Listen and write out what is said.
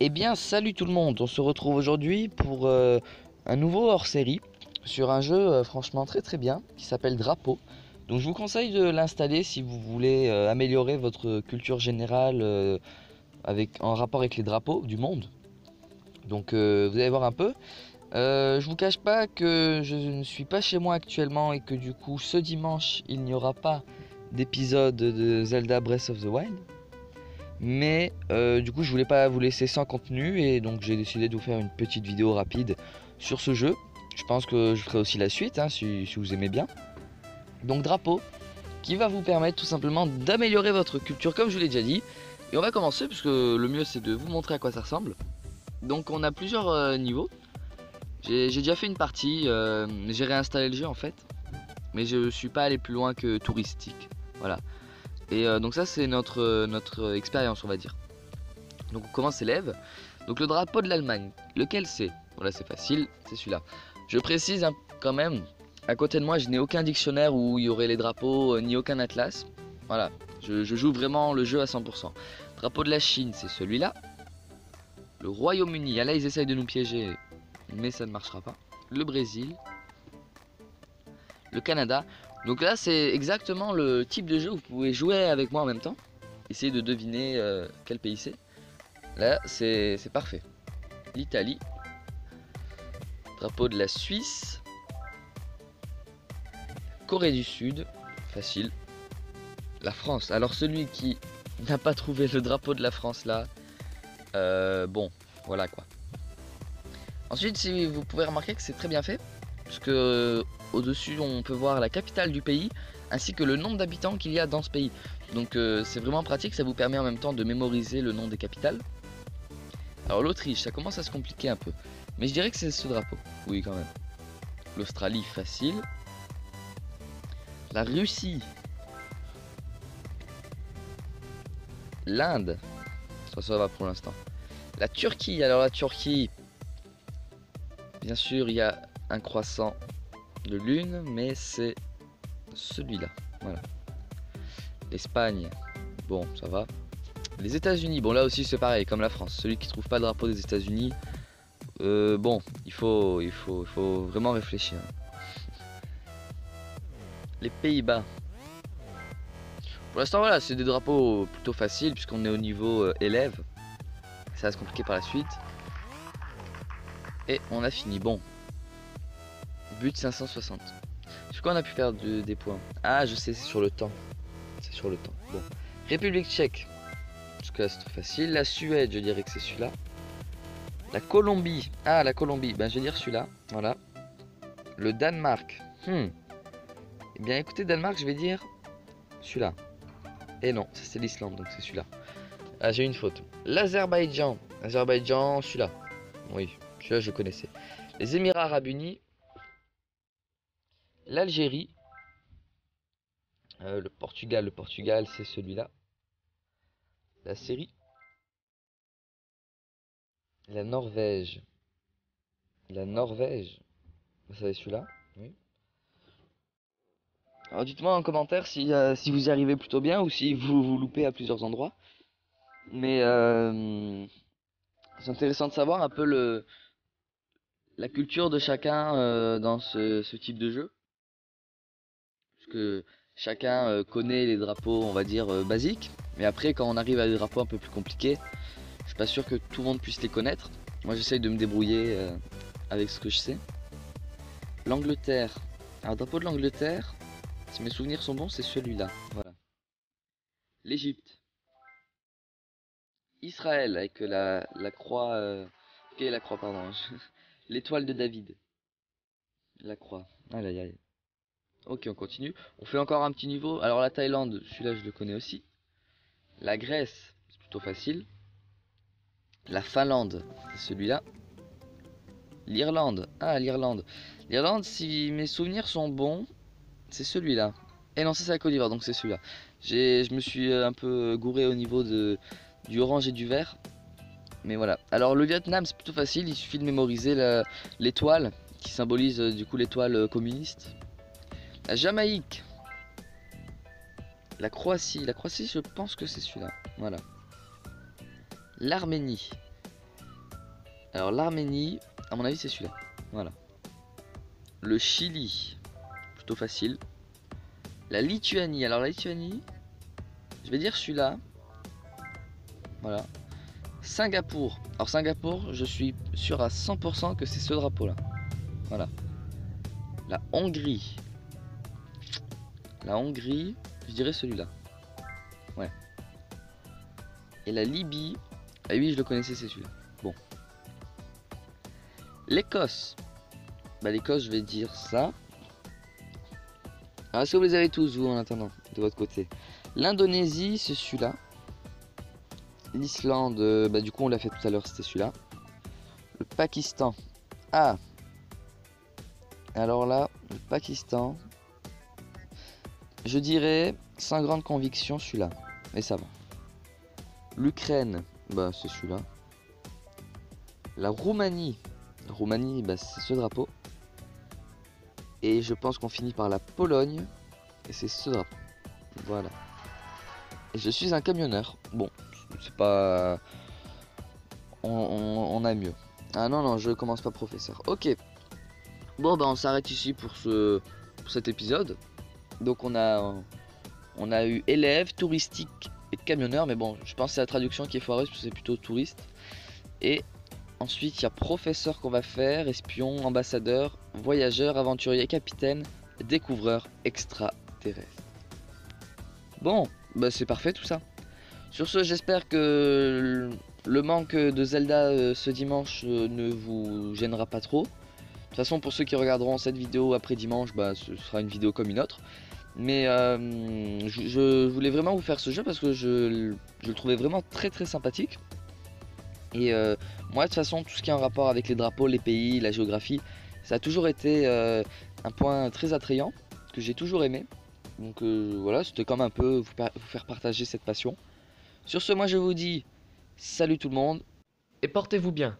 Eh bien, salut tout le monde, on se retrouve aujourd'hui pour un nouveau hors-série sur un jeu franchement très bien qui s'appelle Drapeau. Donc je vous conseille de l'installer si vous voulez améliorer votre culture générale en rapport avec les drapeaux du monde. Donc vous allez voir un peu. Je vous cache pas que je ne suis pas chez moi actuellement et que du coup ce dimanche il n'y aura pas d'épisode de Zelda Breath of the Wild. Mais du coup je voulais pas vous laisser sans contenu et donc j'ai décidé de vous faire une petite vidéo rapide sur ce jeu. Je pense que je ferai aussi la suite hein, si vous aimez bien. Donc Drapeau qui va vous permettre tout simplement d'améliorer votre culture comme je vous l'ai déjà dit. Et on va commencer parce que le mieux c'est de vous montrer à quoi ça ressemble. Donc on a plusieurs niveaux. J'ai déjà fait une partie, j'ai réinstallé le jeu en fait. Mais je suis pas allé plus loin que touristique. Voilà. Et donc ça c'est notre expérience on va dire. Donc on commence élève. Donc le drapeau de l'Allemagne, lequel c'est? Voilà c'est facile, c'est celui-là. Je précise hein, quand même, à côté de moi je n'ai aucun dictionnaire où il y aurait les drapeaux, ni aucun atlas. Voilà, je joue vraiment le jeu à 100%. Drapeau de la Chine c'est celui-là. Le Royaume-Uni, ah là ils essayent de nous piéger, mais ça ne marchera pas. Le Brésil. Le Canada. Donc là c'est exactement le type de jeu où vous pouvez jouer avec moi en même temps. Essayez de deviner quel pays c'est. Là, c'est parfait. L'Italie. Drapeau de la Suisse. Corée du Sud. Facile. La France. Alors, celui qui n'a pas trouvé le drapeau de la France là. Bon, voilà quoi. Ensuite, si vous pouvez remarquer que c'est très bien fait. Parce que au-dessus, on peut voir la capitale du pays. Ainsi que le nombre d'habitants qu'il y a dans ce pays. Donc, c'est vraiment pratique. Ça vous permet en même temps de mémoriser le nom des capitales. Alors l'Autriche, ça commence à se compliquer un peu. Mais je dirais que c'est ce drapeau. Oui quand même. L'Australie, facile. La Russie. L'Inde. Ça va pour l'instant. La Turquie. Alors la Turquie. Bien sûr, il y a un croissant de lune. Mais c'est celui-là. Voilà. L'Espagne. Bon, ça va. Les États-Unis. Bon là aussi c'est pareil, comme la France. Celui qui trouve pas le drapeau des États-Unis. Bon, il faut vraiment réfléchir. Les Pays-Bas. Pour l'instant, voilà, c'est des drapeaux plutôt faciles puisqu'on est au niveau élève. Ça va se compliquer par la suite. Et on a fini. Bon. But 560. Sur quoi on a pu perdre des points? Ah, je sais, c'est sur le temps. C'est sur le temps. Bon. République tchèque. Jusque-là, c'est facile. La Suède, je dirais que c'est celui-là. La Colombie. Ah, la Colombie. Ben, je vais dire celui-là. Voilà. Le Danemark. Eh bien, écoutez, Danemark, je vais dire celui-là. Et non, c'est l'Islande, donc c'est celui-là. Ah, j'ai une faute. L'Azerbaïdjan. Azerbaïdjan, celui-là. Oui, celui-là, je connaissais. Les Émirats Arabes Unis. L'Algérie. Le Portugal, c'est celui-là. La Syrie. La Norvège. La Norvège. Vous savez celui-là? Oui. Alors dites-moi en commentaire si vous y arrivez plutôt bien ou si vous loupez à plusieurs endroits. Mais c'est intéressant de savoir un peu la culture de chacun dans ce type de jeu. Parce que chacun connaît les drapeaux, on va dire, basiques. Mais après, quand on arrive à des drapeaux un peu plus compliqués, je suis pas sûr que tout le monde puisse les connaître. Moi, j'essaye de me débrouiller avec ce que je sais. L'Angleterre. Alors, drapeau de l'Angleterre, si mes souvenirs sont bons, c'est celui-là. Voilà. L'Égypte. Israël, avec la croix... quelle est la croix, pardon? L'étoile de David. La croix. Aïe aïe aïe. Ok, on continue. On fait encore un petit niveau. Alors la Thaïlande, celui-là je le connais aussi. La Grèce, c'est plutôt facile. La Finlande, c'est celui-là. L'Irlande, ah l'Irlande. L'Irlande, si mes souvenirs sont bons, c'est celui-là. Et non, ça c'est la Côte d'Ivoire, donc c'est celui-là. Je me suis un peu gouré au niveau du orange et du vert. Mais voilà. Alors le Vietnam, c'est plutôt facile. Il suffit de mémoriser l'étoile qui symbolise du coup l'étoile communiste. La Jamaïque. La Croatie, je pense que c'est celui-là. Voilà. L'Arménie. Alors l'Arménie, à mon avis c'est celui-là. Voilà. Le Chili, plutôt facile. La Lituanie, alors la Lituanie, je vais dire celui-là. Voilà. Singapour. Alors Singapour, je suis sûr à 100% que c'est ce drapeau-là. Voilà. La Hongrie. La Hongrie, je dirais celui-là. Ouais. Et la Libye. Ah oui, je le connaissais, c'est celui-là. Bon. L'Écosse. Bah l'Écosse, je vais dire ça. Alors est-ce que vous les avez tous, vous, en attendant, de votre côté? L'Indonésie, c'est celui-là. L'Islande, bah du coup on l'a fait tout à l'heure, c'était celui-là. Le Pakistan. Ah. Alors là, le Pakistan. Je dirais, sans grande conviction, celui-là. Mais ça va. L'Ukraine, bah c'est celui-là. La Roumanie. La Roumanie, bah c'est ce drapeau. Et je pense qu'on finit par la Pologne. Et c'est ce drapeau. Voilà. Et je suis un camionneur. Bon, c'est pas... On a mieux. Ah non, non, je commence pas professeur. Ok. Bon, bah on s'arrête ici pour cet épisode. Donc on a eu élève, touristique et camionneur. Mais bon, je pense que c'est la traduction qui est foireuse parce que c'est plutôt touriste. Et ensuite, il y a professeur qu'on va faire, espion, ambassadeur, voyageur, aventurier, capitaine, découvreur, extraterrestre. Bon, bah c'est parfait tout ça. Sur ce, j'espère que le manque de Zelda ce dimanche ne vous gênera pas trop. De toute façon, pour ceux qui regarderont cette vidéo après dimanche, bah ce sera une vidéo comme une autre. Mais je voulais vraiment vous faire ce jeu parce que je le trouvais vraiment très très sympathique. Et moi de toute façon tout ce qui est en rapport avec les drapeaux, les pays, la géographie, ça a toujours été un point très attrayant que j'ai toujours aimé. Donc voilà, c'était comme un peu vous faire partager cette passion. Sur ce, moi je vous dis salut tout le monde Et portez-vous bien.